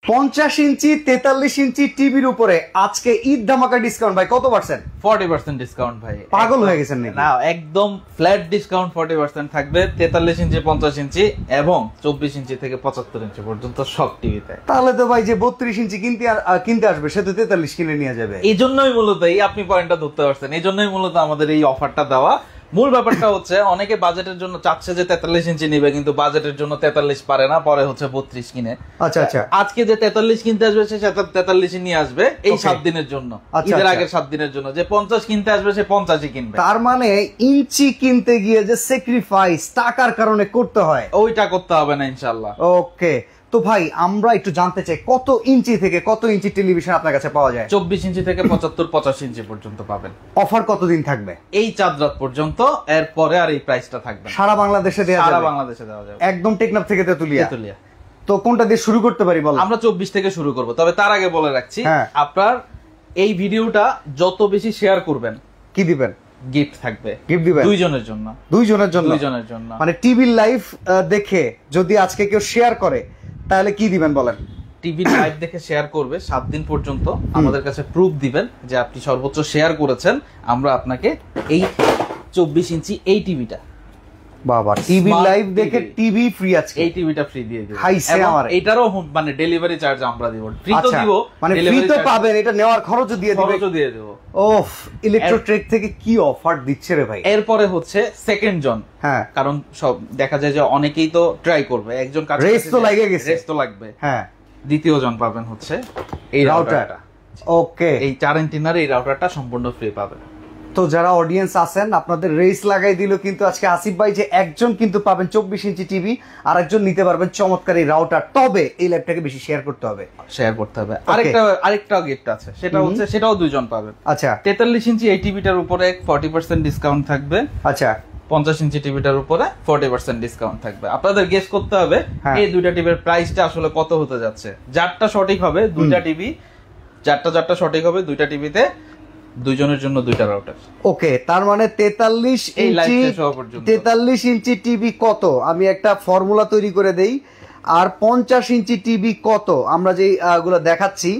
50 ইঞ্চি 43 ইঞ্চি টিভির উপরে আজকে ঈদ ধামাকা ডিসকাউন্ট ভাই কত পার্সেন্ট? 40% ডিসকাউন্ট ভাই। পাগল হয়ে গেছেন নাকি? না, একদম ফ্ল্যাট ডিসকাউন্ট 40% থাকবে 43 ইঞ্চি 50 ইঞ্চি এবং 24 ইঞ্চি থেকে 75 ইঞ্চি পর্যন্ত সব টিভিতে। তাহলে তো ভাই যে 32 ইঞ্চি কিনতে আসবে সে তো 43 কিনে নিয়ে যাবে। এই জন্যই মূলত আপনি পয়েন্টটা ধরতে পারছেন, এই জন্যই মূলত আমাদের এই অফারটা দেওয়া। মূল ব্যাপারটা হচ্ছে অনেকে বাজেটের জন্য চাচ্ছে যে 43 ইঞ্চি নিবে, কিন্তু বাজেটের জন্য 43 পারে না, পরে হচ্ছে 32 কিনে। আচ্ছা আচ্ছা, আজকে যে 43 কিনতে আসবে সে 43 নিয়ে আসবে এই 7 দিনের জন্য, ঈদের আগের 7 দিনের জন্য। যে 50 কিনতে আসবে সে 50ই কিনবে। তার মানে ইঞ্চি কিনতে গিয়ে যে স্যাক্রিফাইস টাকার কারণে করতে হয় ওইটা করতে হবে না ইনশাআল্লাহ। ওকে, তো ভাই আমরা একটু জানতে চাই কত ইঞ্চি থেকে কত ইঞ্চি টেলিভিশন আপনার কাছে পাওয়া যায়? 24 ইঞ্চি থেকে 75-85 ইঞ্চি পর্যন্ত পাবেন। অফার কতদিন থাকবে? এই চাঁদ রাত পর্যন্ত, এরপরে আর এই প্রাইসটা থাকবে না। সারা বাংলাদেশে দেওয়া যাবে? সারা বাংলাদেশে দেওয়া যাবে, একদম টেকনাফ থেকে তেতুলিয়া। তেতুলিয়া। তো কোনটা দিয়ে শুরু করতে পারি বল? আমরা 24 থেকে শুরু করব, তবে তার আগে বলে রাখছি আপনার এই ভিডিওটা যত বেশি শেয়ার করবেন কি দিবেন? গিফট থাকবে। গিফট দিবেন দুইজনের জন্য। দুইজনের জন্য মানে টিভি লাইভ দেখে যদি আজকে কেউ শেয়ার করে তাহলে কি দিবেন বলেন? টিভি লাইভ দেখে শেয়ার করবে 7 দিন পর্যন্ত আমাদের কাছে প্রুফ দিবেন যে আপনি সর্বোচ্চ শেয়ার করেছেন, আমরা আপনাকে এই 24 ইঞ্চি এই টিভিটা, বাবা টিভি লাইভ দেখে টিভি ফ্রি আছে, এই টিভিটা ফ্রি দিয়ে দেব। খাইছে আমার। এটারও মানে ডেলিভারি চার্জ আমরা দিব, ফ্রি তো দিব, মানে ফ্রি তো পাবেন, এটা নেওয়ার খরচও দিয়ে দিবেন। খরচও দিয়ে দেব। ওফ, ইলেকট্রোট্রেক থেকে কি অফার দিচ্ছে রে ভাই। এরপরে হচ্ছে সেকেন্ড জন। হ্যাঁ, কারণ সব দেখা যায় যে অনেকেই তো ট্রাই করবে, একজন কাছে রেস তো লাগে গেছে, রেস তো লাগবে। হ্যাঁ, দ্বিতীয় জন পাবেন হচ্ছে এই রাউটারটা। ওকে, এই 4 এন্টিনার এই রাউটারটা সম্পূর্ণ ফ্রি পাবেন। তো যারা অডিয়েন্স আছেন আপনাদের রেস লাগাই দিল কিন্তু আজকে আসিফ ভাই, যে একজন কিন্তু পাবেন 24 ইঞ্চি টিভি আর একজন নিতে পারবেন চমৎকার এই রাউটার। তবে এই লাইভটাকে বেশি শেয়ার করতে হবে, আরেকটা গিফট আছে, সেটা হচ্ছে সেটাও দুইজন পাবেন। আচ্ছা, 43 ইঞ্চি এই টিভিটার উপরে 40% ডিসকাউন্ট থাকবে। আচ্ছা, 50 ইঞ্চি টিভিটার উপরে 40% ডিসকাউন্ট থাকবে। আপনাদের গেস করতে হবে এই দুইটা টিভির প্রাইসটা আসলে কত হতে যাচ্ছে। যারটা সঠিক হবে দুইটা টিভি, যারটা সঠিক হবে দুইটা টিভিতে দুইজনের জন্য দুইটা রাউটার। ওকে, তার মানে 43 ইঞ্চি টিভি কত আমি একটা ফর্মুলা তৈরি করে দেই, আর 50 ইঞ্চি টিভি কত আমরা যে গুলো দেখাচ্ছি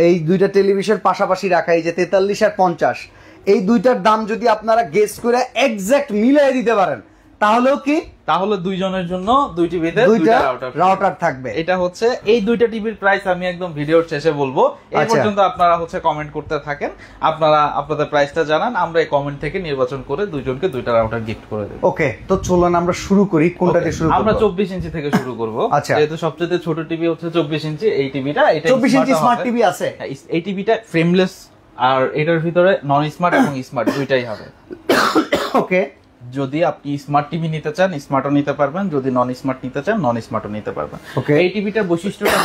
এই দুইটা টেলিভিশন পাশাপাশি রাখা, এই যে 43 আর 50, এই দুইটার দাম যদি আপনারা গেস করে এক্সাক্ট মিলাই দিতে পারেন তাহলে দুইজনের জন্য দুই টিভিতে দুইটা রাউটার থাকবে। এটা হচ্ছে এই দুইটা টিভির প্রাইস আমি একদম ভিডিওর শেষে বলবো। এই পর্যন্ত আপনারা হচ্ছে কমেন্ট করতে থাকেন, আপনারা আপনাদের প্রাইসটা জানান, আমরা এই কমেন্ট থেকে নির্বাচন করে দুইজনকে দুইটা রাউটার গিফট করে দেব। ওকে, তো চলুন আমরা শুরু করি। কোনটা দিয়ে শুরু করব? আমরা 24 ইঞ্চি থেকে শুরু করব। যেহেতু সবচেয়ে ছোট টিভি হচ্ছে 24 ইঞ্চি, এই টিভিটা, এটা 24 ইঞ্চি স্মার্ট টিভি আছে। এই টিভিটা ফ্রেমলেস, আর এটার ভিতরে নন স্মার্ট এবং স্মার্ট দুইটাই হবে। ওকে, যদি আপনি স্মার্ট টিভি নিতে চান স্মার্টও নিতে পারবেন, যদি নন স্মার্ট নিতে চান নন স্মার্টও নিতে পারবেন। এই টিভিটার বৈশিষ্ট্যটা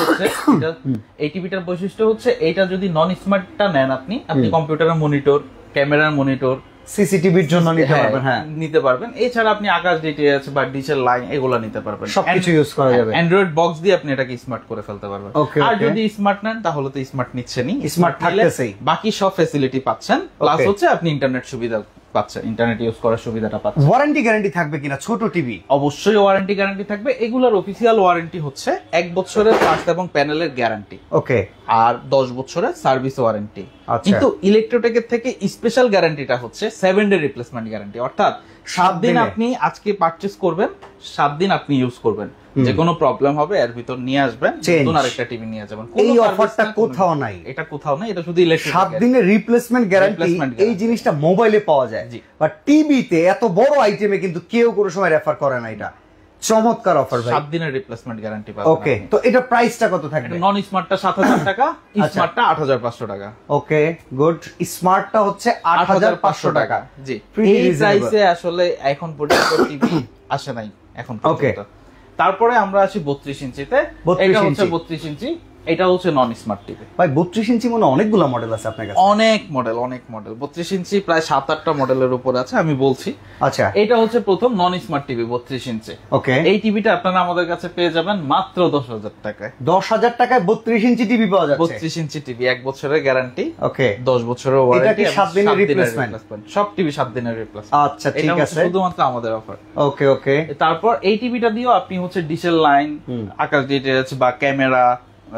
হচ্ছে এইটা যদি নন স্মার্টটা নেন আপনি কম্পিউটারের মনিটর, ক্যামেরার মনিটর, সিসিটিভির জন্য নিতে পারবেন। হ্যাঁ, নিতে পারবেন। এছাড়া আপনি আকাশ ডিটিএইচ বা ডিশের লাইন এগুলো নিতে পারবেন, সবকিছু ইউজ করা যাবে। অ্যান্ড্রয়েড বক্স দিয়ে আপনি এটাকে স্মার্ট করে ফেলতে পারবেন। আর যদি স্মার্ট নেন তাহলে তো স্মার্ট নিচ্ছেনই, স্মার্ট থাকতেছেই, বাকি সব ফ্যাসিলিটি পাচ্ছেন, প্লাস হচ্ছে আপনি ইন্টারনেট সুবিধা পাচ্ছেন, ইন্টারনেট ইউজ করার সুবিধাটা পাচ্ছেন। ওয়ারেন্টি গ্যারান্টি থাকবে কিনা ছোট টিভি? অবশ্যই ওয়ারেন্টি গ্যারান্টি থাকবে। এগুলোর অফিসিয়াল ওয়ারেন্টি হচ্ছে 1 বছরের পার্টস এবং প্যানেলের গ্যারান্টি। ওকে, আর 10 বছরের সার্ভিস ওয়ারেন্টি। কিন্তু ইলেকট্রোটেকের থেকে স্পেশাল গ্যারান্টিটা হচ্ছে 7 ডে রিপ্লেসমেন্ট গ্যারান্টি, অর্থাৎ 7 দিন আপনি আজকে পারচেজ করবেন, 7 দিন আপনি ইউজ করবেন, যে কোনো প্রবলেম হবে এর ভিতর নিয়ে আসবেন, নতুন আরেকটা টিভি নিয়ে যাবেন। এই অফারটা কোথাও নাই, এটা কোথাও নাই, এটা শুধু ইলেকট্রিক। 7 দিনের রিপ্লেসমেন্ট গ্যারান্টি, এই জিনিসটা মোবাইলে পাওয়া যায়, বাট টিভিতে এত বড় আইটেমে কিন্তু কেউ কোনো সময় রেফার করে না। এটা চমৎকার অফার ভাই, 7 দিনের রিপ্লেসমেন্ট গ্যারান্টি পাবেন। ওকে, তো এটা প্রাইসটা কত থাকবে? নন স্মার্টটা 7000 টাকা, স্মার্টটা 8500 টাকা। ওকে, গুড। স্মার্টটা হচ্ছে 8500 টাকা। জি, এই প্রাইসে আসলে এখন পর্যন্ত টিভি আসে নাই এখন পর্যন্ত। তারপরে আমরা আসি 32 ইঞ্চিতে। এটা হচ্ছে 32 ইঞ্চি, এটা হচ্ছে নন স্মার্ট টিভি। ভাই 32 ইঞ্চি মানে অনেকগুলো মডেল আছে আপনার কাছে? অনেক মডেল 32 ইঞ্চি প্রায় 7-8টা মডেলের উপর আছে, আমি বলছি। আচ্ছা, এটা হচ্ছে প্রথম নন স্মার্ট টিভি 32 ইঞ্চি। ওকে, এই টিভিটা আপনারা আমাদের কাছে পেয়ে যাবেন মাত্র 10,000 টাকায়। 10,000 টাকায় 32 ইঞ্চি টিভি পাওয়া যাচ্ছে। 32 ইঞ্চি টিভি 1 বছরের গ্যারান্টি। ওকে, 10 বছরের ওয়ারেন্টি, 7 দিনের রিপ্লেসমেন্ট। সব টিভি 7 দিনের রিপ্লেসমেন্ট। আচ্ছা, ঠিক আছে, শুধুমাত্র আমাদের অফার। ওকে ওকে, তারপর এই টিভিটা দিয়েও আপনি হচ্ছে ডিশের লাইন, আকাশ ডিটিএইচ বা ক্যামেরা,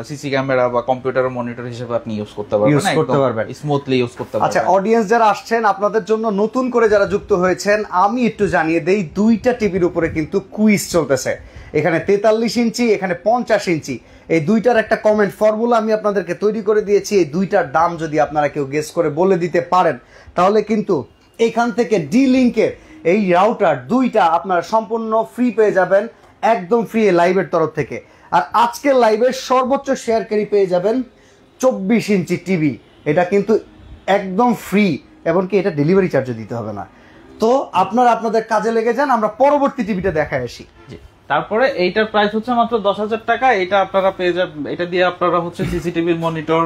সিসি ক্যামেরা বা কম্পিউটার মনিটর হিসেবে আপনি ইউজ করতে পারবেন, স্মুথলি ইউজ করতে পারবেন। আচ্ছা, অডিয়েন্স যারা আসছেন আপনাদের জন্য নতুন করে যারা যুক্ত হয়েছেন আমি একটু জানিয়ে দেই, দুইটা টিভির উপরে কিন্তু কুইজ চলতেছে। এখানে 43 ইঞ্চি, এখানে 50 ইঞ্চি। এই দুইটার একটা কমেন্ট ফর্মুলা আমি আপনাদেরকে তৈরি করে দিয়েছি। এই দুইটার দাম যদি আপনারা কেউ গেস করে বলে দিতে পারেন তাহলে কিন্তু এখান থেকে ডি লিংকের এই রাউটার দুইটা আপনারা সম্পূর্ণ ফ্রি পেয়ে যাবেন, একদম ফ্রি লাইভের তরফ থেকে। আর আজকের লাইভের সর্বোচ্চ শেয়ারকারী পেয়ে যাবেন 24 ইঞ্চি টিভি। এটা কিন্তু একদম ফ্রি, এমনকি এটা ডেলিভারি চার্জও দিতে হবে না। তো আপনারা আপনাদের কাজে লেগে যান, আমরা পরবর্তী টিভিটা দেখায় আসি। তারপরে এইটার প্রাইস হচ্ছে মাত্র 10,000 টাকা। এটা আপনারা পেয়ে যাবেন, এটা দিয়ে আপনারা হচ্ছে সিসিটিভির মনিটর,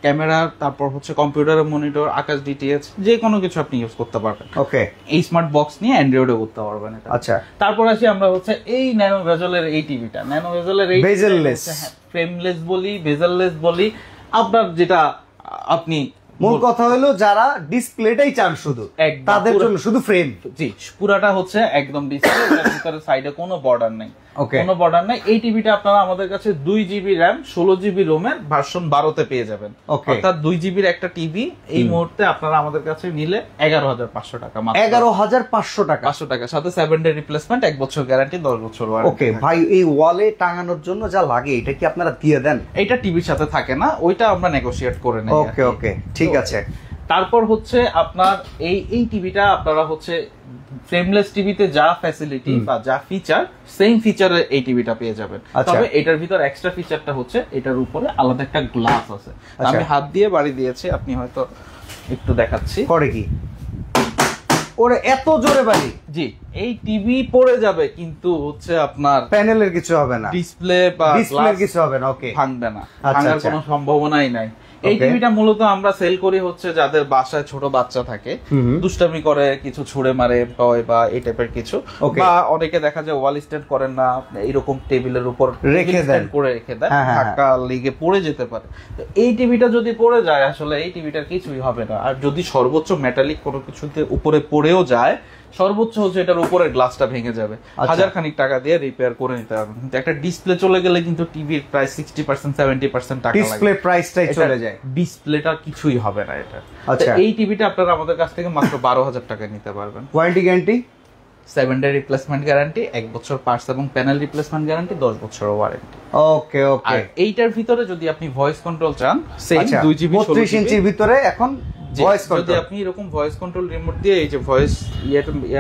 ক্যামেরা, তারপর হচ্ছে কম্পিউটারের মনিটর, আকাশ ডিটিএইচ যে কোনো কিছু আপনি ইউজ করতে পারবেন। ওকে, এই স্মার্ট বক্স নিয়ে অ্যান্ড্রয়েডে করতে পারবেন এটা। আচ্ছা, তারপর আসি আমরা হচ্ছে এই ন্যানো ভেজেলের এই টিভিটা। ন্যানো ভেজেলের এই বেজেললেস, ফ্রেমলেস বলি, বেজেললেস বলি, আপনার যেটা আপনি মূল কথা হলো যারা ডিসপ্লেটাই চান শুধু তাদের জন্য শুধু ফ্রেম। জি, পুরাটা হচ্ছে একদম ডিসপ্লে, এর ভিতরে সাইডে কোনো বর্ডার নেই, ওকে, কোনো বর্ডার নেই। এই টিভিটা আপনারা আমাদের কাছে 2 জিবি র্যাম 16 জিবি রোমের ভার্সন 12 পেয়ে যাবেন। অর্থাৎ 2 জিবির একটা টিভি এই মুহূর্তে আপনারা আমাদের কাছে নিলে 11,500 টাকা মাত্র। 11,500 টাকা, 500 টাকা সাথে 7 ডে রিপ্লেসমেন্ট, 1 বছর গ্যারান্টি, 10 বছর ওয়ারেন্টি। ওকে ভাই, এই ওয়ালে টাঙানোর জন্য যা লাগে এটা কি আপনারা দিয়ে দেন? এটা টিভির সাথে থাকে না, ওইটা আমরা নেগোশিয়েট করে নেই। ওকে ওকে, ঠিক আছে। তারপর হচ্ছে আপনার এই টিভিটা আপনারা হচ্ছে ফ্রেমলেস টিভিতে যা ফ্যাসিলিটি বা যা ফিচার, সেম ফিচারে এই টিভিটা পেয়ে যাবেন। তবে এটার ভিতর এক্সট্রা ফিচারটা হচ্ছে এটার উপরে আলাদা একটা গ্লাস আছে। আমি হাত দিয়ে বাড়ি দিয়েছি, আপনি হয়তো একটু দেখাচ্ছি। করে কি ওরে এত জোরে বাড়ি? জি, এই টিভি পড়ে যাবে কিন্তু হচ্ছে আপনার প্যানেলের কিছু হবে না, ডিসপ্লে বা ডিসপ্লের কিছু হবে না। ওকে, ভাঙবে না, ভাঙার কোনো সম্ভাবনাই নাই। এই টিভিটা মূলত আমরা সেল করি হচ্ছে যাদের বাসায় ছোট বাচ্চা থাকে, দুষ্টামি করে, কিছু ছুঁড়ে মারে বা এই টাইপের কিছু, বা অনেকে দেখা যায় ওয়াল স্ট্যান্ড করেন না, এরকম টেবিলের উপর রেখে দেন, ধাক্কা লেগে পড়ে যেতে পারে। এই টিভিটা যদি পড়ে যায় আসলে এই টিভিটার কিছুই হবে না। আর যদি সর্বোচ্চ মেটালিক কোনো কিছুতে উপরে পড়েও যায়, সর্বোচ্চ হচ্ছে এটার উপরের গ্লাসটা ভেঙে যাবে, হাজার খানিক টাকা দিয়ে রিপেয়ার করে নিতে পারবেন। কিন্তু একটা ডিসপ্লে চলে গেলে কিন্তু টিভির প্রায় 60% 70% টাকা লাগে, ডিসপ্লে প্রাইসটাই চলে যায়, ডিসপ্লেটা কিছুই হবে না এটা। আচ্ছা, এই টিভিটা আপনারা আমাদের কাছ থেকে মাত্র 12,000 টাকায় নিতে পারবেন। Warranty guarantee 7 day replacement guarantee, 1 বছর পার্টস এবং প্যানেল রিপ্লেসমেন্ট গ্যারান্টি, 10 বছর ওয়ারেন্টি। ওকে ওকে। আর এইটার ভিতরে যদি আপনি ভয়েস কন্ট্রোল চান, সেম 2 জিবি 32 ইঞ্চির ভিতরে এখন ভয়েস কন্ট্রোল, যদি আপনি এরকম ভয়েস কন্ট্রোল রিমোট দিয়ে এই যে ভয়েস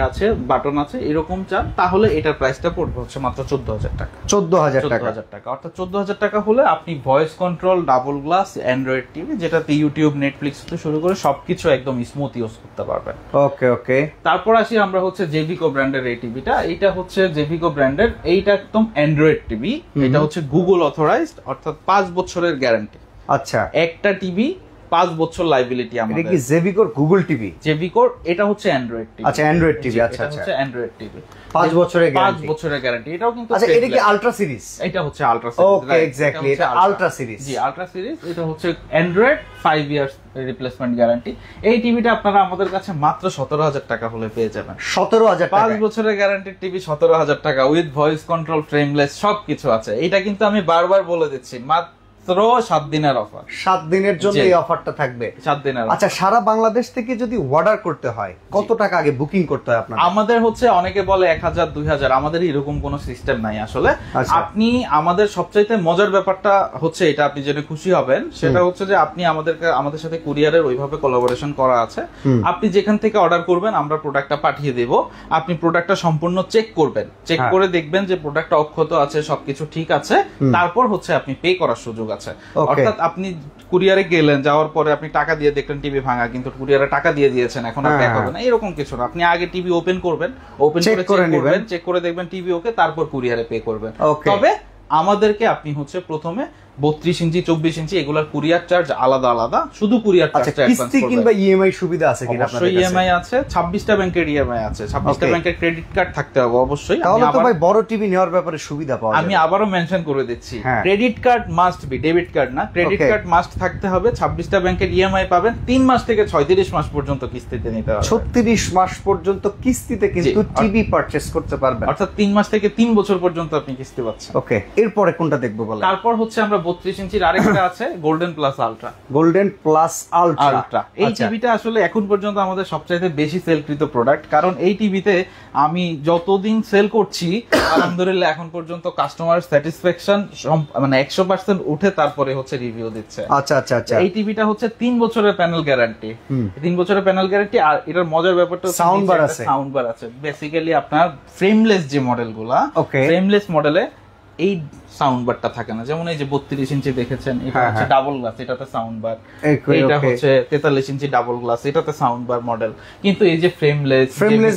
আছে, বাটন আছে, এরকম চান, তাহলে এটার প্রাইসটা পড়বে হচ্ছে মাত্র 14,000 টাকা। 14,000 টাকা, অর্থাৎ 14,000 টাকা হলে আপনি voice control, double glass Android TV, যেটাতে ইউটিউব, নেটফ্লিক্স থেকে শুরু করে সবকিছু একদম স্মুথ ইউজ করতে পারবেন। ওকে ওকে। তারপর আসি আমরা হচ্ছে জেভিকো ব্র্যান্ডের এই টিভিটা। এইটা হচ্ছে জেভিকো ব্র্যান্ডের, এইটা একদম অ্যান্ড্রয়েড টিভি। এটা হচ্ছে গুগল অথরাইজড, অর্থাৎ 5 বছরের গ্যারান্টি। আচ্ছা, একটা টিভি 5 বছর লাইবিলিটি আমাদের। এটা কি জেভিকোর গুগল টিভি? জেভিকোর এটা হচ্ছে অ্যান্ড্রয়েড টিভি। আচ্ছা, অ্যান্ড্রয়েড টিভি। আচ্ছা আচ্ছা, হচ্ছে অ্যান্ড্রয়েড টিভি, 5 বছরের গ্যারান্টি। 5 বছরের গ্যারান্টি। এটাও কিন্তু আচ্ছা, এটা কি আলট্রা সিরিজ? এটা হচ্ছে আলট্রা সিরিজ। ওকে, এক্স্যাক্টলি, এটা আলট্রা সিরিজ। জি, আলট্রা সিরিজ। এটা হচ্ছে অ্যান্ড্রয়েড 5 ইয়ার্স রিপ্লেসমেন্ট গ্যারান্টি। এই টিভিটা আপনারা আমাদের কাছে মাত্র 17,000 টাকা হলে পেয়ে যাবেন। 17,000 টাকা, 5 বছরের গ্যারান্টির টিভি 17,000 টাকা, উইথ ভয়েস কন্ট্রোল, ফ্রেমলেস, সবকিছু আছে। এটা কিন্তু আমি বারবার বলে দিচ্ছি, মাত্র 7 দিনের অফার। 7 দিনের জন্য এই অফারটা থাকবে, 7 দিনের। আচ্ছা, সারা বাংলাদেশ থেকে যদি অর্ডার করতে হয় কত টাকা আগে বুকিং করতে হয় আপনাদের? আমাদের হচ্ছে অনেকে বলে 1,000 2,000, আমাদের এরকম কোনো সিস্টেম নাই আসলে। আপনি আমাদের সবচাইতে মজার ব্যাপারটা হচ্ছে এটা, আপনি জেনে খুশি হবেন, সেটা হচ্ছে যে আপনি আমাদের সাথে কুরিয়ারের ওইভাবে কোলাবোরেশন করা আছে। আপনি যেখান থেকে অর্ডার করবেন আমরা প্রোডাক্টটা পাঠিয়ে দেব। আপনি প্রোডাক্টটা সম্পূর্ণ চেক করবেন, চেক করে দেখবেন যে প্রোডাক্টটা অক্ষত আছে, সবকিছু ঠিক আছে, তারপর হচ্ছে আপনি পে করার সুযোগ আছে। অর্থাৎ আপনি কুরিয়ারে গেলেন, যাওয়ার পরে আপনি টাকা দিয়ে দেখলেন টিভি ভাঙা, কিন্তু কুরিয়ারে টাকা দিয়ে দিয়েছেন, এখন আর ব্যাক হবে না, এরকম কিছু না। আপনি আগে টিভি ওপেন করবেন, ওপেন করে চেক করে দেখবেন টিভি ওকে, তারপর কুরিয়ারে পে করবেন। তবে আমাদেরকে আপনি হচ্ছে প্রথমে 32 ইঞ্চি 24 ইঞ্চি এগুলার কুরিয়ার চার্জ আলাদা আলাদা, শুধু কুরিয়ার চার্জটা অ্যাডভান্স করবেন। কিস্তি কিংবা ইএমআই সুবিধা আছে কিনা আপনাদের কাছে? অবশ্যই ইএমআই আছে, 26টা ব্যাংকের ইএমআই আছে, 26টা ব্যাংকের ক্রেডিট কার্ড থাকতে হবে অবশ্যই। তাহলে তো ভাই বড় টিভি নেওয়ার ব্যাপারে সুবিধা পাওয়া যাবে। আমি আবারো মেনশন করে দিচ্ছি, credit card must be, debit card না, ক্রেডিট কার্ড মাস্ট থাকতে হবে। 26টা ব্যাংকের ইএমআই পাবেন, 3 মাস থেকে 36 মাস পর্যন্ত কিস্তিতে নিতে হবে। 36 মাস পর্যন্ত কিস্তিতে কিন্তু টিভি পারচেজ করতে পারবেন, অর্থাৎ 3 মাস থেকে 3 বছর পর্যন্ত আপনি কিস্তি পাচ্ছেন। ওকে, এরপরে কোনটা দেখবো বলেন? তারপর হচ্ছে আমরা 32 ইঞ্চির আরেকটা আছে golden plus ultra. Golden plus ultra, এই টিভিটা আসলে এখন পর্যন্ত আমাদের সবচাইতে বেশি সেলকৃত প্রোডাক্ট, কারণ এই টিভিতে আমি যতদিন সেল করছি আলহামদুলিল্লাহ এখন পর্যন্ত কাস্টমার স্যাটিসফ্যাকশন মানে 100% উঠে তারপরে হচ্ছে রিভিউ দিচ্ছে। আচ্ছা আচ্ছা আচ্ছা। এই টিভিটা হচ্ছে 3 বছরের প্যানেল গ্যারান্টি, 3 বছরের প্যানেল গ্যারান্টি। আর এটার মজার ব্যাপারটা সাউন্ড বার আছে, সাউন্ড বার আছে। বেসিক্যালি আপনার ফ্রেমলেস যে মডেলগুলা, ফ্রেমলেস মডেলে এই সাউন্ড বারটা থাকে না। যেমন এই যে 32 ইঞ্চি দেখেছেন, এটা হচ্ছে ডাবল গ্লাস, এটাতে সাউন্ড বার। এটা হচ্ছে 43 ইঞ্চি ডাবল গ্লাস, এটাতে সাউন্ড বার মডেল। কিন্তু এই যে ফ্রেমলেস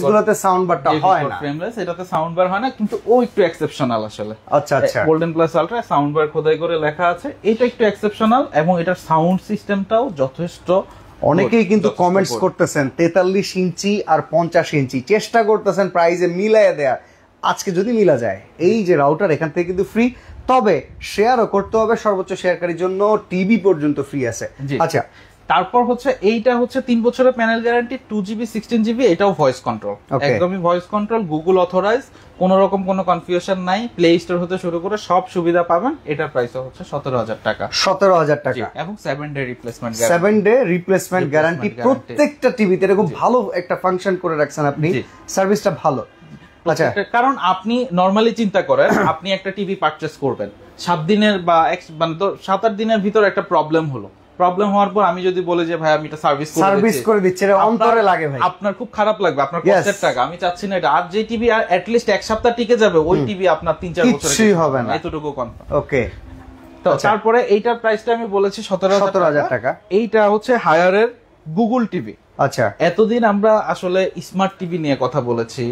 গুলোতে সাউন্ড বারটা হয় না, ফ্রেমলেস এটাতে সাউন্ড বার হয় না, কিন্তু ও একটু এক্সেপশনাল আসলে। আচ্ছা আচ্ছা। Golden plus ultra sound bar খোদাই করে লেখা আছে, এটা একটু এক্সেপশনাল এবং এটার সাউন্ড সিস্টেমটাও যথেষ্ট। অনেকেই কিন্তু কমেন্টস করতেছেন 43 ইঞ্চি আর 50 ইঞ্চি, চেষ্টা করতেছেন প্রাইসে মিলাইয়া দেয়া। আজকে যদি মিলা যায়, এই যে রাউটার এখান থেকে কিন্তু ফ্রি, তবে শেয়ারও করতে হবে, সর্বোচ্চ শেয়ারকারীর জন্য টিভি পর্যন্ত ফ্রি আছে। আচ্ছা, তারপর হচ্ছে এইটা হচ্ছে 3 বছরের প্যানেল গ্যারান্টি, 2GB 16GB, এটাও ভয়েস কন্ট্রোল, একদমই ভয়েস কন্ট্রোল, গুগল অথরাইজ, কোনো রকম কোনো কনফিউশন নাই, প্লে স্টোর হতে শুরু করে সব সুবিধা পাবেন। এটার প্রাইস হচ্ছে 17,000 টাকা। 17,000 টাকা এবং 7 day replacement guarantee, 7 day replacement guarantee প্রত্যেকটা টিভিতে। এরকম ভালো একটা ফাংশন করে রাখছেন আপনি, সার্ভিসটা ভালো। আচ্ছা, কারণ আপনি নরমালি চিন্তা করেন আপনি একটা টিভি পারচেজ করবেন 7 দিনের বা 7-8 দিনের ভিতর একটা প্রবলেম হওয়ার পর আমি যদি বলি যে ভাই আমি এটা সার্ভিস করে দিচ্ছি, এটা অন্তরে লাগে ভাই, আপনার খুব খারাপ লাগবে, আপনার কষ্টের টাকা। আমি চাচ্ছি না এটা। আর যে টিভি আর at least এক সপ্তাহ টিকে যাবে, ওই টিভি আপনার 3-4 বছর কিছুই হবে না, এতটুকু কনফার্ম। ওকে। তো তারপরে এইটার প্রাইসটা আমি বলেছি 17,000 টাকা। এইটা হচ্ছে হায়ারের গুগল টিভি। আচ্ছা, এতদিন আমরা আসলে স্মার্ট টিভি নিয়ে কথা বলেছি,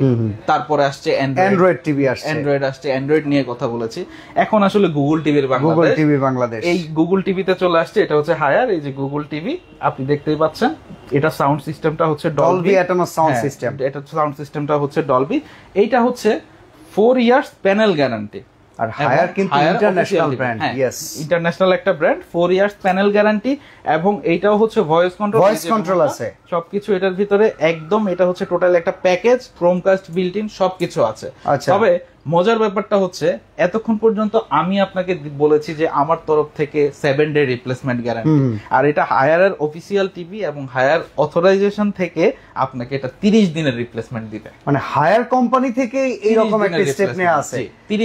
তারপরে আসছে অ্যান্ড্রয়েড টিভি, অ্যান্ড্রয়েড নিয়ে কথা বলেছি, এখন আসলে গুগল টিভির বাংলাদেশ। এই গুগল টিভিতে চলে আসছে, এটা হচ্ছে হায়ার। এই যে গুগল টিভি আপনি দেখতেই পাচ্ছেন, এটা সাউন্ড সিস্টেমটা হচ্ছে ডলবি অ্যাটমস সাউন্ড সিস্টেম, এটা সাউন্ড সিস্টেমটা হচ্ছে ডলবি। এইটা হচ্ছে 4 ইয়ার্স প্যানেল গ্যারান্টি। আর হায়ার কিন্তু ইন্টারন্যাশনাল ব্র্যান্ড, यस, ইন্টারন্যাশনাল একটা ব্র্যান্ড, 4 ইয়ার্স প্যানেল গ্যারান্টি। এবং এইটাও হচ্ছে ভয়েস কন্ট্রোল আছে সবকিছু এটার ভিতরে একদম। এটা হচ্ছে টোটাল একটা প্যাকেজ, ক্রোমকাস্ট বিল্ট ইন সবকিছু আছে। তবে মজার ব্যাপারটা হচ্ছে এতক্ষণ পর্যন্ত আমি আপনাকে বলেছি যে আমার তরফ থেকে 7 ডে রিপ্লেসমেন্ট গ্যারান্টি, আর এটা হায়ারের অফিসিয়াল টিভি এবং হায়ার অথরাইজেশন থেকে আপনাকে এটা 30 দিনের রিপ্লেসমেন্ট দিবে। মানে হায়ার কোম্পানি থেকে এই রকম একটা স্টেপ নেওয়া আছে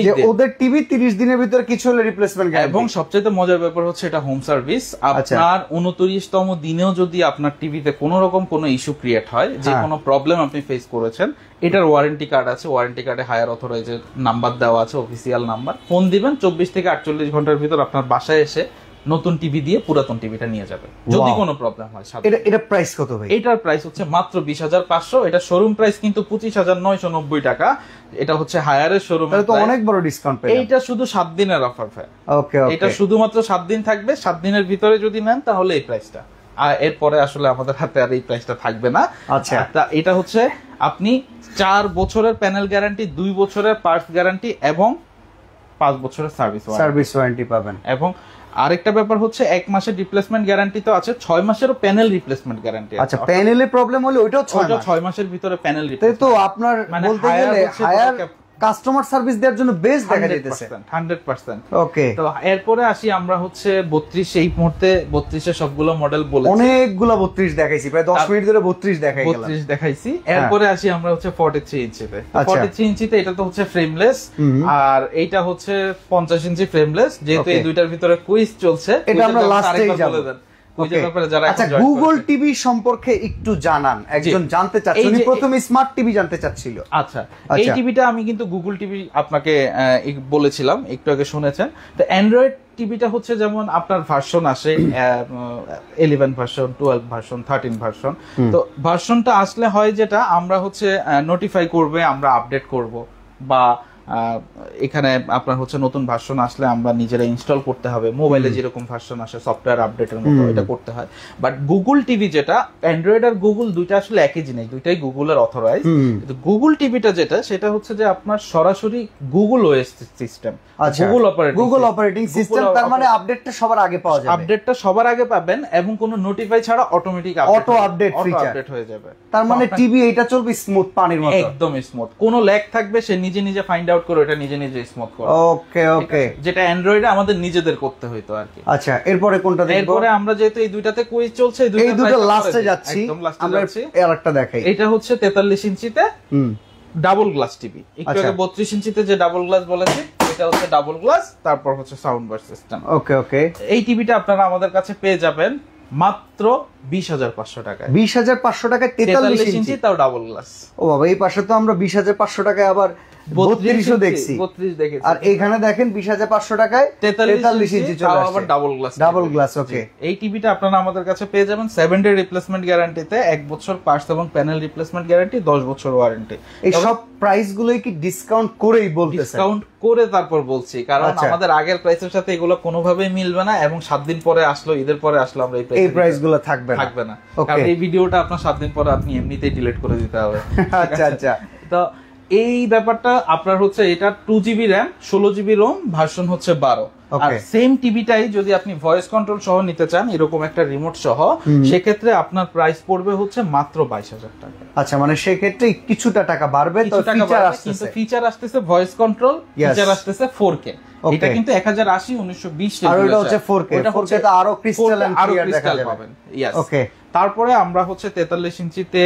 যে ওদের টিভি 30 দিনের ভিতরে কিছু হলে রিপ্লেসমেন্ট গ্যারান্টি। এবং সবচেয়ে মজার ব্যাপার হচ্ছে এটা হোম সার্ভিস। আপনার 29তম দিনেও যদি আপনার টিভিতে কোনো রকম কোনো ইস্যু ক্রিয়েট হয়, যে কোনো প্রবলেম আপনি ফেস করেছেন, এটার ওয়ারেন্টি কার্ড আছে, ওয়ারেন্টি কার্ডে হায়ার অথরাইজের নাম্বার দেওয়া আছে, অফিসিয়াল নাম্বার। ফোন দিবেন, 24 থেকে 48 ঘন্টার ভিতর আপনার বাসায় এসে নতুন টিভি দিয়ে পুরাতন টিভিটা নিয়ে যাবে যদি কোনো প্রবলেম হয়। এটা প্রাইস কত ভাই? এটার প্রাইস হচ্ছে মাত্র 20,500। এটা শোরুম প্রাইস কিন্তু 25,990 টাকা। এটা হচ্ছে হায়ারের শোরুম, তাহলে তো অনেক বড় ডিসকাউন্ট পেলাম। এইটা শুধু 7 দিনের অফার ভাই। ওকে, এটা শুধুমাত্র 7 দিন থাকবে। 7 দিনের ভিতরে যদি নেন তাহলে এই প্রাইসটা, আর এরপরে আসলে আমাদের হাতে আর এই প্রাইসটা থাকবে না। আচ্ছা, এটা হচ্ছে আপনি 4 বছরের প্যানেল গ্যারান্টি, 2 বছরের পার্টস গ্যারান্টি এবং 5 বছরের সার্ভিস ওয়ারেন্টি পাবেন। এবং আরেকটা ব্যাপার হচ্ছে 1 মাসের রিপ্লেসমেন্ট গ্যারান্টি তো আছে, 6 মাসেরও প্যানেল রিপ্লেসমেন্ট গ্যারান্টি আছে। আচ্ছা, প্যানেলে প্রবলেম হলে ওইটাও 6 মাসের ভিতরে প্যানেল রিপ্লেসমেন্ট। তো আপনার বলতে গেলে হায়ার কাস্টমার সার্ভিস দেওয়ার জন্য বেস্ট দেখা যাইতেছে 100%। ওকে, তো এরপরে আসি আমরা হচ্ছে 32। এই মুহূর্তে 32 এর সবগুলো মডেল বলেছি, অনেকগুলো 32 দেখাইছি, প্রায় 10 মিনিট ধরে 32 দেখাই গেলাম, 32 দেখাইছি। এরপরে আসি আমরা হচ্ছে 43 ইঞ্চিতে। 43 ইঞ্চিতে এটা তো হচ্ছে ফ্রেমলেস, আর এইটা হচ্ছে 50 ইঞ্চি ফ্রেমলেস। যেহেতু এই দুইটার ভিতরে কুইজ চলছে, এটা আমরা লাস্টেই যাব। আচ্ছা, গুগল টিভি সম্পর্কে একটু জানান, একজন জানতে চাচ্ছে, উনি প্রথমে স্মার্ট টিভি জানতে চাচ্ছিল। আচ্ছা, এই টিভিটা আমি কিন্তু গুগল টিভি আপনাকে বলেছিলাম, একটু আগে শুনেছেন। তো অ্যান্ড্রয়েড টিভিটা হচ্ছে যেমন আপনার ভার্সন আসে 11 ভার্সন, 12 ভার্সন, 13 ভার্সন। তো ভার্সনটা আসলে হয় যেটা আমরা হচ্ছে নোটিফাই করবে, আমরা আপডেট করব, বা এখানে আপনার হচ্ছে নতুন ভার্সন আসলে আমরা নিজেরা ইনস্টল করতে হবে। মোবাইলে যেরকম ভার্সন আসে সফটওয়্যার আপডেটের মতো, এটা করতে হয়। বাট গুগল টিভি যেটা, অ্যান্ড্রয়েড আর গুগল দুইটা আসলে একই জিনিস, দুইটাই গুগলের অথরাইজ। কিন্তু গুগল টিভিটা যেটা, সেটা হচ্ছে যে আপনার সরাসরি Google OS system, Google operating system. তার মানে আপডেটটা সবার আগে পাওয়া যাবে, আপডেটটা সবার আগে পাবেন এবং কোনো নোটিফাই ছাড়া automatic auto update feature update হয়ে যাবে। তার মানে টিভি এটা চলবে স্মুথ, পানির মতো, একদম স্মুথ, কোনো ল্যাগ থাকবে সে নিজে নিজে ফাইন্ড আউট করে এটা নিজে নিজে স্মুথ করে। ওকে ওকে, যেটা অ্যান্ড্রয়েডে আমাদের নিজেদের করতে হইতো আর কি। আচ্ছা, এরপরে কোনটা দেখব? এরপরে আমরা যেহেতু এই দুইটাতে কুইজ চলছে, এই দুটো লাস্টে যাচ্ছি, একদম লাস্টে আমরা যাচ্ছি। আরেকটা দেখাই। এটা হচ্ছে 43 ইঞ্চিতে ডাবল গ্লাস টিভি। একটু আগে 32 ইঞ্চিতে যে ডাবল গ্লাস বলেছি, এটা হচ্ছে ডাবল গ্লাস, তারপর হচ্ছে সাউন্ড বার সিস্টেম। ওকে ওকে, এই টিভিটা আপনারা আমাদের কাছে পেয়ে যাবেন মাত্র 20,500 টাকায়। 20,500 টাকায় 43 ইঞ্চি, তাও ডাবল গ্লাস। ও বাবা, এই পাশে তো আমরা 20,500 টাকায় আবার 32 দেখছি, 32 দেখেছি। আর এখানে দেখেন 20,500 টাকায় 43 ইঞ্চি চলে আসছে, আবার ডাবল গ্লাস। ডাবল গ্লাস, ওকে। এই টিভিটা আপনারা আমাদের কাছে পেয়ে যাবেন 7 ডে রিপ্লেসমেন্ট গ্যারান্টিতে, 1 বছর পার্টস এবং প্যানেল রিপ্লেসমেন্ট গ্যারান্টি, 10 বছর ওয়ারেন্টি। এই সব প্রাইস গুলোই কি ডিসকাউন্ট করেই বলতেছেন? ডিসকাউন্ট করে তারপর বলছি, কারণ আমাদের আগের প্রাইসের সাথে এগুলো কোনোভাবেই মিলবে না, এবং 7 দিন পরে আসলো, ঈদের পরে আসলো, আমরা এই প্রাইস গুলো থাকবে না। কারণ এই ভিডিওটা আপনার 7 দিন পরে আপনি এমনিতেই ডিলিট করে দিতে হবে। আচ্ছা আচ্ছা, তো এই ব্যাপারটা আপনার হচ্ছে এটা 2GB RAM 16GB ROM, version হচ্ছে 12। আর সেম টিভিটাই যদি আপনি ভয়েস কন্ট্রোল সহ নিতে চান, এরকম একটা রিমোট সহ, সেক্ষেত্রে আপনার প্রাইস পড়বে হচ্ছে মাত্র 22,000 টাকা। আচ্ছা, মানে সেক্ষেত্রে কিছুটা টাকা বাড়বে, তো ফিচার আসতেছে, কিন্তু ফিচার আসতেছে ভয়েস কন্ট্রোল, ফিচার আসতেছে 4K। এটা কিন্তু 1080 1920 আর এটা হচ্ছে 4K, 4K তো আরো ক্রিস্টাল এন্ড ক্লিয়ার দেখা যাবে। ওকে, তারপরে আমরা হচ্ছে 43 ইঞ্চিতে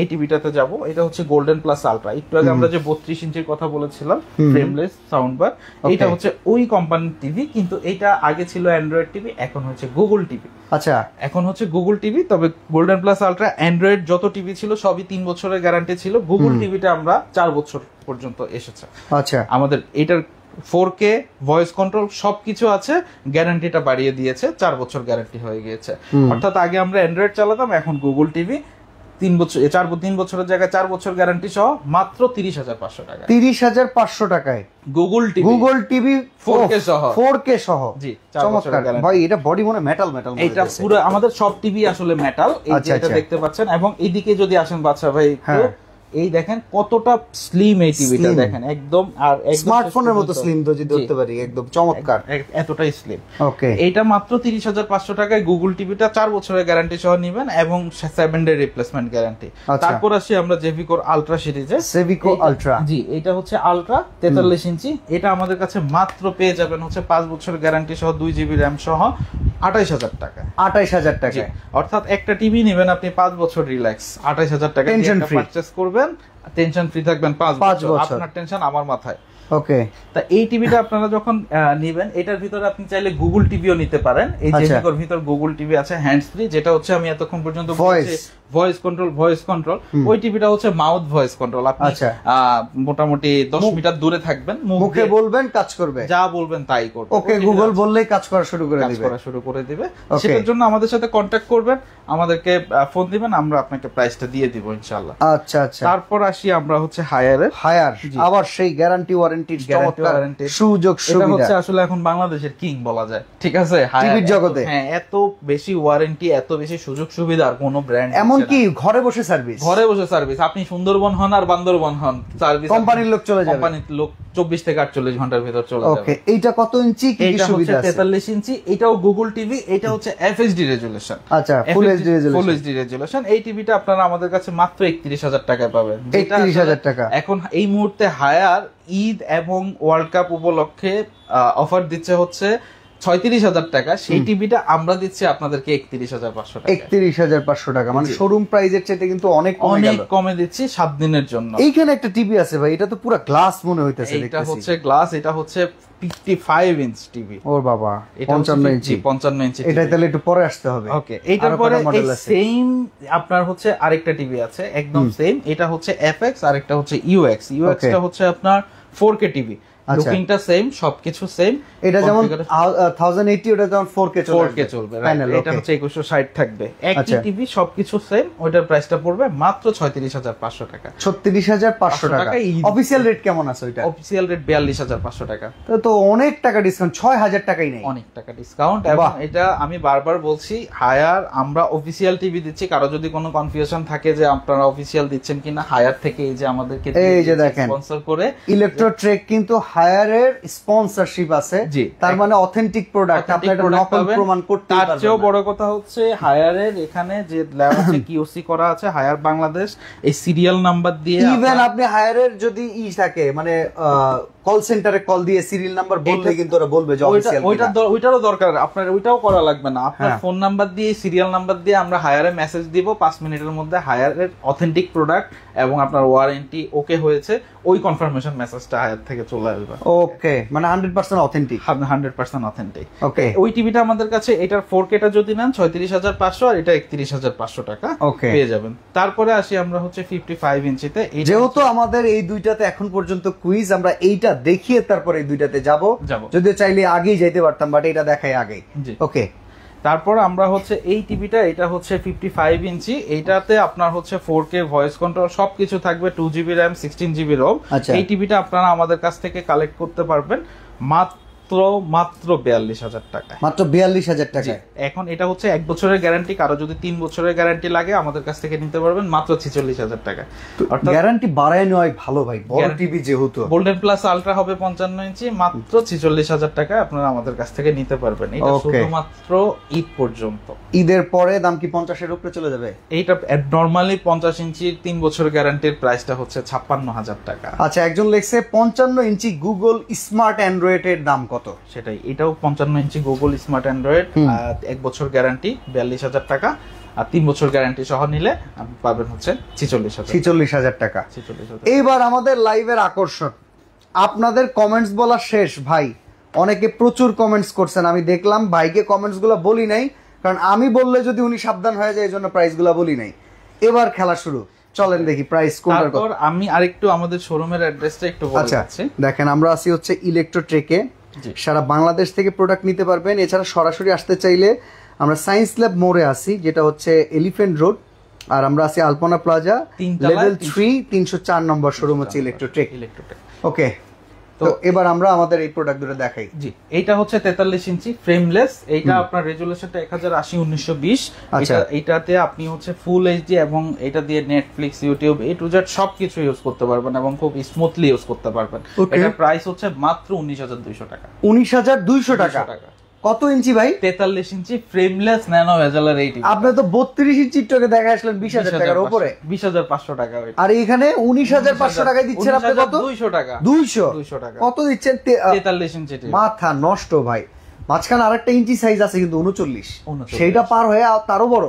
এই টিভিটাতে যাব। এটা হচ্ছে গোল্ডেন প্লাস আলট্রা। একটু আগে আমরা যে 32 ইঞ্চির কথা বলেছিলাম, ফ্রেমলেস সাউন্ড বার, এটা হচ্ছে ওই কোম্পানির টিভি, কিন্তু এটা আগে ছিল অ্যান্ড্রয়েড টিভি, এখন হচ্ছে গুগল টিভি। আচ্ছা, এখন হচ্ছে গুগল টিভি। তবে গোল্ডেন প্লাস আলট্রা অ্যান্ড্রয়েড যত টিভি ছিল সবই 3 বছরের গ্যারান্টি ছিল, গুগল টিভিটা আমরা 4 বছর পর্যন্ত এসেছে। আচ্ছা, আমাদের এটার 4K ভয়েস কন্ট্রোল সবকিছু আছে, গ্যারান্টিটা বাড়িয়ে দিয়েছে, 4 বছর গ্যারান্টি হয়ে গিয়েছে। অর্থাৎ আগে আমরা অ্যান্ড্রয়েড চালাতাম, এখন গুগল টিভি 3 বছর, 3 বছরের জায়গায় 4 বছর গ্যারান্টি সহ মাত্র 30,500 টাকা। 30,500 টাকায় গুগল টিভি 4K সহ, 4K সহ। জি, 4 বছরের গ্যারান্টি। ভাই এটা বডি মনে মেটাল এটা পুরো আমাদের সব টিভি আসলে মেটাল, এই যেটা দেখতে পাচ্ছেন। এবং এইদিকে যদি আসেন বাচ্চা ভাই, এই দেখেন কতটা স্লিম এই টিভিটা, দেখেন একদম, আর স্মার্টফোনের মতো স্লিম তো যদি ধরতে পারি, একদম চমৎকার, এতটাই স্লিম। ওকে, এটা মাত্র 30,500 টাকায় গুগল টিভিটা 4 বছরের গ্যারান্টি সহ নেবেন, এবং 7 ডে রিপ্লেসমেন্ট গ্যারান্টি। তারপর আসি আমরা জেভিকোর আলট্রা সিরিজে। জেভিকো আলট্রা, জি, এটা হচ্ছে আলট্রা 43 ইঞ্চি। এটা আমাদের কাছে মাত্র পেয়ে যাবেন হচ্ছে 5 বছরের গ্যারান্টি সহ 2GB RAM সহ 28,000 টাকা। 28,000 টাকা, অর্থাৎ একটা টিভি নেবেন আপনি 5 বছর রিল্যাক্স, 28,000 টাকা দিয়ে পারচেজ করবেন, টেনশন ফ্রি থাকবেন 5 বছর, আপনার টেনশন আমার মাথায়। ওকে, তা এই টিভিটা আপনারা যখন নেবেন, এটার ভিতরে আপনি চাইলে গুগল টিভিও নিতে পারেন। এই জেভিকোর ভিতর গুগল টিভি আছে হ্যান্ডস ফ্রি, যেটা হচ্ছে আমি এতক্ষণ পর্যন্ত ভয়েস কন্ট্রোল। ওই টিভিটা হচ্ছে মাউথ ভয়েস কন্ট্রোল। আপনি মোটামুটি 10 মিটার দূরে থাকবেন, মুখে বলবেন কাজ করবে, যা বলবেন তাই করবে। ওকে, গুগল বললেই কাজ করা শুরু করে দিবে। সেটার জন্য আমাদের সাথে কন্ট্যাক্ট করবেন, আমাদেরকে ফোন দিবেন, আমরা আপনাকে প্রাইসটা দিয়ে দিব ইনশাআল্লাহ। আচ্ছা আচ্ছা, তারপর আসি আমরা হচ্ছে হায়ার, আবার সেই গ্যারান্টি ওয়ারেন্টির সুযোগ সুবিধা। এটা হচ্ছে আসলে এখন বাংলাদেশের কিং বলা যায়, ঠিক আছে, টিভির জগতে। হ্যাঁ, এত বেশি ওয়ারেন্টি, এত বেশি সুযোগ সুবিধা আর কোনো ব্র্যান্ড, এমনকি ঘরে বসে সার্ভিস। আপনি সুন্দরবন হন আর বান্দরবন হন, সার্ভিস কোম্পানির লোক চলে যাবে, কোম্পানির লোক 24 থেকে 48 ঘন্টার ভিতর চলে যাবে। ওকে, এইটা কত ইঞ্চি, কি কি সুবিধা আছে? 43 ইঞ্চি, এটাও গুগল টিভি, এটা হচ্ছে FHD রেজুলেশন। আচ্ছা, ফুল এইচডি রেজুলেশন। এই টিভিটা আপনারা আমাদের কাছে মাত্র 31,000 টাকায় পাবেন। 31,000 টাকা। এখন এই মুহূর্তে হায়ার ঈদ এবং ওয়ার্ল্ড কাপ উপলক্ষে অফার দিচ্ছে হচ্ছে 36,000 টাকা। সেই টিভিটা আমরা দিচ্ছি আপনাদেরকে 31,500 টাকা। 31,500 টাকা, মানে শোরুম প্রাইসের চাইতে কিন্তু অনেক কমে দিচ্ছি 7 দিনের জন্য। এইখানে একটা টিভি আছে ভাই, এটা তো পুরো গ্লাস মনে হইতেছে। এটা হচ্ছে গ্লাস, এটা হচ্ছে 55 ইঞ্চ টিভি। ওর বাবা, 55 ইঞ্চি। এটা তাহলে একটু পরে আসতে হবে। ওকে, এইটার পরে এই সেম আপনার হচ্ছে আরেকটা টিভি আছে, একদম সেম। এটা হচ্ছে FX, আরেকটা হচ্ছে UX। UX টা হচ্ছে আপনার 4K টিভি, লুকিংটা সেম, সবকিছু সেম। এটা যেমন 1080, ওটা যেমন 4K চলবে। এটা হচ্ছে 2160 থাকবে। একই টিভি, সবকিছু সেম। ওটার প্রাইসটা পড়বে মাত্র 36,500 টাকা। 36,500 টাকা। অফিশিয়াল রেট কেমন আছে ওইটা? অফিশিয়াল রেট 42,500 টাকা। তো অনেক টাকা ডিসকাউন্ট, 6,000 টাকাই নেই, অনেক টাকা ডিসকাউন্ট। এবং এটা আমি বারবার বলছি, হায়ার আমরা অফিশিয়াল টিভি দিচ্ছি। কারো যদি কোনো কনফিউশন থাকে যে আপনারা অফিশিয়াল দিচ্ছেন কিনা, হায়ার থেকে এই যে আমাদেরকে এই যে দেখেন স্পন্সর করে ইলেকট্রো ট্রেক কিন্তু হায়ারের স্পন্সরশিপ আছে, তার মানে অথেন্টিক প্রোডাক্ট, আপনি এটা নকল প্রমাণ করতে পারবেন। তার চেয়েও বড় কথা হচ্ছে হায়ারের এখানে যে লেখা আছে কিওসি করা আছে হায়ার বাংলাদেশ, এই সিরিয়াল নাম্বার দিয়ে ইভেন আপনি হায়ারের যদি থাকে মানে কল সেন্টারে কল দিয়ে সিরিয়াল নাম্বার বললে কিন্তু ওরা বলবে যে অফিশিয়াল। ওইটারও দরকার আপনার, ওইটাও করা লাগবে না। আপনার ফোন নাম্বার দিয়ে সিরিয়াল নাম্বার দিয়ে আমরা হায়ারে মেসেজ দিব, 5 মিনিটের মধ্যে হায়ারের অথেন্টিক প্রোডাক্ট এবং আপনার ওয়ারেন্টি ওকে হয়েছে, ওই কনফার্মেশন মেসেজটা হায়ার থেকে চলে আসবে। ওকে, মানে 100% অথেন্টিক। 100% অথেন্টিক। ওকে, ওই টিভিটা আমাদের কাছে এটার 4K টা যদি নেন 36500 আর এটা 31500 টাকা পেয়ে যাবেন। তারপরে আসি আমরা হচ্ছে 55 ইঞ্চিতে। যেহেতু আমাদের এই দুইটাতে এখন পর্যন্ত কুইজ, আমরা এইটা দেখিয়ে তারপরে এই দুইটাতে যাব, যদি চাইলে আগেই যাইতে পারতাম, বাট এটা দেখাই আগেই। ওকে, তারপর আমরা হচ্ছে এই টিভিটা, এটা হচ্ছে 55 ইঞ্চি, এইটাতে আপনার হচ্ছে 4K ভয়েস কন্ট্রোল সবকিছু থাকবে, 2GB RAM 16GB ROM। এই টিভিটা আপনারা আমাদের কাছ থেকে কালেক্ট করতে পারবেন মাত্র 42,000 টাকা। মাত্র 42,000 টাকা। এখন এটা হচ্ছে 1 বছরের গ্যারান্টি, কারো যদি 3 বছরের গ্যারান্টি লাগে আমাদের কাছ থেকে নিতে পারবেন মাত্র 46,000 টাকা। অর্থাৎ গ্যারান্টি বাড়ায় নেওয়াই ভালো ভাই, বড় টিভি যেহেতু। গোল্ডেন প্লাস আলট্রা হবে 55 ইঞ্চি, মাত্র 46,000 টাকা আপনারা আমাদের কাছ থেকে নিতে পারবেন। এটা শুধুমাত্র ঈদ পর্যন্ত। ঈদের পরে দাম কি 50 এর উপরে চলে যাবে? এইটা নরমালি 50 ইঞ্চির 3 বছরের গ্যারান্টির প্রাইসটা হচ্ছে 56,000 টাকা। আচ্ছা, একজন লিখছে 55 ইঞ্চি গুগল স্মার্ট অ্যান্ড্রয়েড এর দাম কত? সেটাই, এটাও 55 ইঞ্চি গুগল স্মার্ট অ্যান্ড্রয়েড, 1 বছর গ্যারান্টি 42,000 টাকা, আর 3 বছর গ্যারান্টি সহ নিলে আপনি পাবেন হচ্ছে 46,000 টাকা। এইবার আমাদের লাইভের আকর্ষণ, আপনাদের কমেন্টস বলা শেষ ভাই। অনেকে প্রচুর কমেন্টস করছেন, আমি দেখলাম ভাইকে কমেন্টস গুলো বলি নাই, কারণ আমি বললে যদি উনি সাবধান হয়ে যায়, এই জন্য প্রাইস গুলা বলি নাই। এবার খেলা শুরু, চলেন দেখি প্রাইস কোনটার কত। আমি আরেকটু আমাদের শোরুমের অ্যাড্রেসটা একটু বলে দিচ্ছি। দেখেন, আমরা আছি হচ্ছে ইলেকট্রোটেকে, সারা বাংলাদেশ থেকে প্রোডাক্ট নিতে পারবেন। এছাড়া সরাসরি আসতে চাইলে আমরা সায়েন্স ল্যাব মোড়ে আছি, যেটা হচ্ছে এলিফ্যান্ট রোড, আর আমরা আছি আলপনা প্লাজা লেভেল 3 304 নম্বর শোরুম হচ্ছে ইলেকট্রোটেক। ওকে, তো এবার আমরা আমাদের এই প্রোডাক্ট দুটো দেখাই। জি, এটা হচ্ছে 43 ইঞ্চি ফ্রেমলেস, এইটা আপনার রেজুলেশনটা 1080x1920। এইটাতে আপনি হচ্ছে ফুল এইচডি এবং এটা দিয়ে Netflix, YouTube, A to Z সবকিছু ইউজ করতে পারবেন এবং খুব স্মুথলি ইউজ করতে পারবেন। এটা প্রাইস হচ্ছে মাত্র 19,200 টাকা। 19,200 টাকা। কত ইঞ্চি ভাই? 43 ইঞ্চি ফ্রেমলেস ন্যানো ভেজেলের এই টিভি। আপনি তো 32 ইঞ্চি টাকা দেখা আসলেন 20,000 টাকার উপরে। 20,500 টাকা। আর এখানে 19,500 টাকায় দিচ্ছেন আপনি কত? 200 টাকা। 200 টাকা। কত দিচ্ছেন? 43 ইঞ্চি টিভি। মাথা নষ্ট ভাই। মাঝখানে আরেকটা ইঞ্চি সাইজ আছে কিন্তু 39, সেইটা পার হয়ে তারও বড়।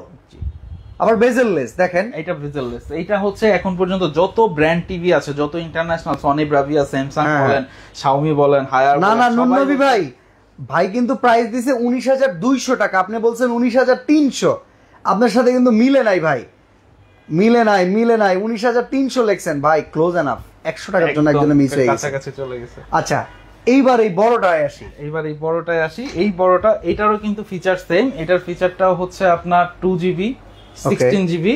আবার বেজেললেস, দেখেন এটা বেজেললেস। এটা হচ্ছে এখন পর্যন্ত যত ব্র্যান্ড টিভি আছে, যত ইন্টারন্যাশনাল, সনি, ব্রাভিয়া, স্যামসাং বলেন, শাওমি বলেন, হায়ার, না নুননবী ভাই, ভাই কিন্তু প্রাইস দিছে 19,200 টাকা, আপনি বলছেন 19,300। আপনার সাথে কিন্তু মিলে নাই ভাই, মিলে নাই 19,300 লেখছেন ভাই। ক্লোজ এনাফ, 100 টাকার জন্য একজনে মিস হয়ে গেছে, কাছাকাছি চলে গেছে। আচ্ছা, এইবার এই বড়টায় আসি। এই বড়টা, এটারও কিন্তু ফিচার সেম। এটার ফিচারটাও হচ্ছে আপনার 2GB 16GB,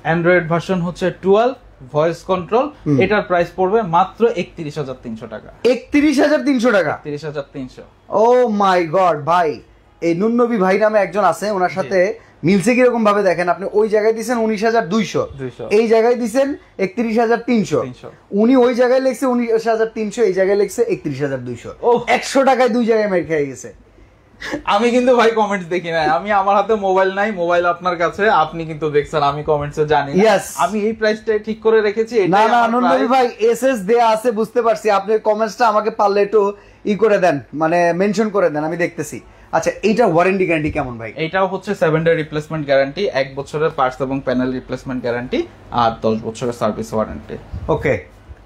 অ্যান্ড্রয়েড ভার্সন হচ্ছে 12, ভয়েস কন্ট্রোল। এটার প্রাইস পড়বে মাত্র 31,300 টাকা। 31,300 টাকা। 31,300। ও মাই গড ভাই, এই নুননবী ভাই নামে একজন আছে, ওনার সাথে মিলছে কিরকম ভাবে দেখেন। আপনি ওই জায়গায় দিচ্ছেন 19,200, এই জায়গায় দিচ্ছেন 31,300। উনি ওই জায়গায় লিখছে 19,300, এই জায়গায় লিখছে 31,200। 100 টাকায় দুই জায়গায় মেরে খেয়ে গেছে। আমি কিন্তু ভাই কমেন্টস দেখি না, আমি আমার হাতে মোবাইল নাই, মোবাইল আপনার কাছে, আপনি কিন্তু দেখছেন, আমি কমেন্টসে জানি না। আমি এই প্রাইসটা ঠিক করে রেখেছি। না নুননবী ভাই, এসএস দেয়া আছে, বুঝতে পারছি। আপনি কমেন্টসটা আমাকে পারলে একটু করে দেন, মানে মেনশন করে দেন, আমি দেখতেছি। আচ্ছা, এইটা ওয়ারেন্টি গ্যারান্টি কেমন ভাই? এটাও হচ্ছে 7 ডে রিপ্লেসমেন্ট গ্যারান্টি, 1 বছরের পার্টস এবং প্যানেল রিপ্লেসমেন্ট গ্যারান্টি, আর 10 বছরের সার্ভিস ওয়ারেন্টি। ওকে,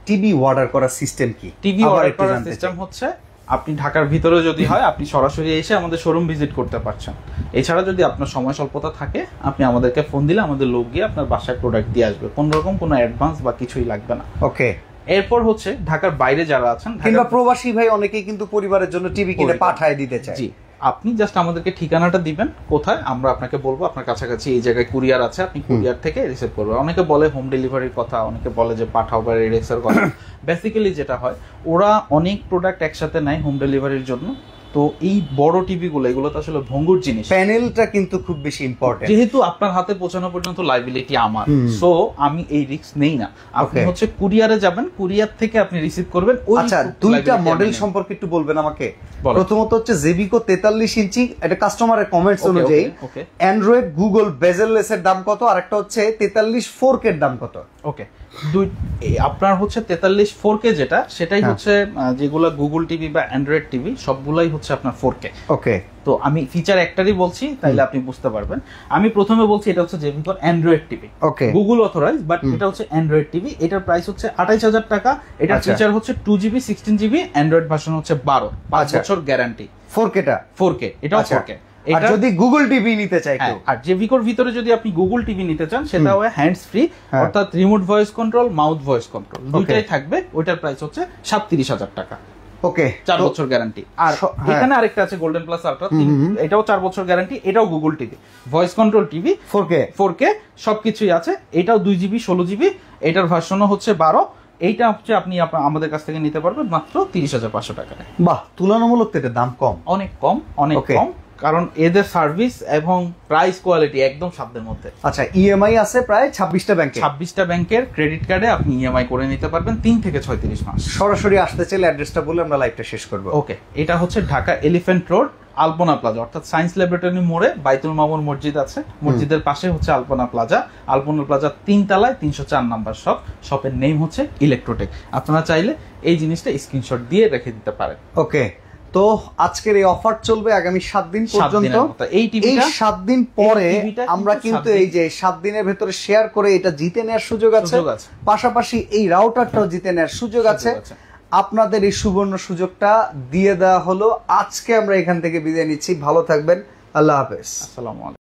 টিভি অর্ডার করার সিস্টেম কি? টিভি অর্ডার করার সিস্টেম হচ্ছে, আপনি ঢাকার ভিতরে যদি হয়, আপনি সরাসরি এসে আমাদের শোরুম ভিজিট করতে পারছেন। এছাড়া যদি আপনার সময় স্বল্পতা থাকে, আপনি আমাদেরকে ফোন দিলে আমাদের লোক গিয়ে আপনার বাসায় প্রোডাক্ট দিয়ে আসবে, কোন রকম কোনো অ্যাডভান্স বা কিছুই লাগবে না। ওকে, এরপর হচ্ছে ঢাকার বাইরে যারা আছেন, কিংবা প্রবাসী ভাই, অনেকেই কিন্তু পরিবারের জন্য টিভি কিনে পাঠায় দিতে চায়। জি, আপনি জাস্ট আমাদেরকে ঠিকানাটা দিবেন কোথায়, আমরা আপনাকে বলবো আপনার কাছাকাছি এই জায়গায় কুরিয়ার আছে, আপনি কুরিয়ার থেকে রিসিভ করবেন। অনেকে বলে হোম ডেলিভারির কথা, অনেকে বলে যে পাঠাও বা রেডেক্সের কথা। বেসিক্যালি যেটা হয়, ওরা অনেক প্রোডাক্ট একসাথে নেয় হোম ডেলিভারির জন্য, তো এই বড় টিভি গুলো এগুলো তো আসলে ভঙ্গুর জিনিস, প্যানেলটা কিন্তু খুব বেশি ইম্পর্টেন্ট। যেহেতু আপনার হাতে পৌঁছানো পর্যন্ত লাইবিলিটি আমার, সো আমি এই রিস্ক নেই না। আপনি হচ্ছে কুরিয়ারে যাবেন, কুরিয়ার থেকে আপনি রিসিভ করবেন। আচ্ছা, দুইটা মডেল সম্পর্কে একটু বলবেন আমাকে। প্রথমত হচ্ছে জেবিকো 43 ইঞ্চি, এটা কাস্টমারের কমেন্টস অনুযায়ী অ্যান্ড্রয়েড গুগল বেজেললেস এর দাম কত, আর একটা হচ্ছে 43 4K এর দাম কত? ওকে, আপনার হচ্ছে 43 4K যেটা, সেটাই হচ্ছে যেগুলো গুগল টিভি বা অ্যান্ড্রয়েড টিভি সবগুলাই হচ্ছে আপনার 4K। ওকে, তো আমি ফিচার একটারই বলছি, তাইলে আপনি বুঝতে পারবেন। আমি প্রথমে বলছি এটা হচ্ছে জেবিকোর Android TV, okay, Google authorise, but এটা হচ্ছে অ্যান্ড্রয়েড টিভি। এটার প্রাইস হচ্ছে 28,000 টাকা। এটার ফিচার হচ্ছে 2GB 16GB, অ্যান্ড্রয়েড ভার্সন হচ্ছে 12, 5 বছর গ্যারান্টি। 4K টা 4K, এটাও 4K। আর যদি গুগল টিভি নিতে চাই কেউ, আর জেবিকোর ভিতরে যদি আপনি গুগল টিভি নিতে চান, সেটা হয় হ্যান্ডস ফ্রি, অর্থাৎ remote voice control, mouth voice control দুইটাই থাকবে। ওইটার প্রাইস হচ্ছে 37,000 টাকা। ওকে, 4 বছর গ্যারান্টি। আর এখানে আরেকটা আছে গোল্ডেন প্লাস আলট্রা, এটাও 4 বছর গ্যারান্টি। এটাও Google TV, voice control TV, 4K সবকিছুই আছে। এটাও 2GB 16GB, এটার ভার্সনও হচ্ছে 12। এইটা হচ্ছে আপনি আমাদের কাছ থেকে নিতে পারবেন মাত্র 30,500 টাকায়। বাহ, তুলনামূলক তো এটা দাম কম, অনেক কম, অনেক কম, কারণ এদের সার্ভিস এবং প্রাইস কোয়ালিটি একদম সাধ্যের মধ্যে। আচ্ছা, ইএমআই আছে প্রায় 26টা ব্যাংকে, 26টা ব্যাংকের ক্রেডিট কার্ডে আপনি ইএমআই করে নিতে পারবেন 3 থেকে 36 মাস। সরাসরি আসতে চাইলে অ্যাড্রেসটা বলে আমরা লাইভটা শেষ করব। ওকে, এটা হচ্ছে ঢাকা এলিফ্যান্ট রোড, আলপনা প্লাজা, অর্থাৎ সায়েন্স ল্যাবরেটরি মোড়ে বাইতুল মামুন মসজিদ আছে, মসজিদের পাশে হচ্ছে আলপনা প্লাজা। আলপনা প্লাজা 3 তলায় 304 নাম্বার শপ। শপের নেম হচ্ছে ইলেকট্রোটেক। আপনারা চাইলে এই জিনিসটা স্ক্রিনশট দিয়ে রেখে দিতে পারেন। ওকে, তো আজকের এই অফার চলবে আগামী 7 দিন পর্যন্ত। এই 7 দিন পরে আমরা কিন্তু এই যে 7 দিনের ভেতরে শেয়ার করে এটা জিতে নেওয়ার সুযোগ আছে, পাশাপাশি এই রাউটারটাও জিতে নেওয়ার সুযোগ আছে। আপনাদের এই সুবর্ণ সুযোগটা দিয়ে দেওয়া হলো। আজকে আমরা এখান থেকে বিদায় নিচ্ছি। ভালো থাকবেন, আল্লাহ হাফেজ। আসসালামু আলাইকুম।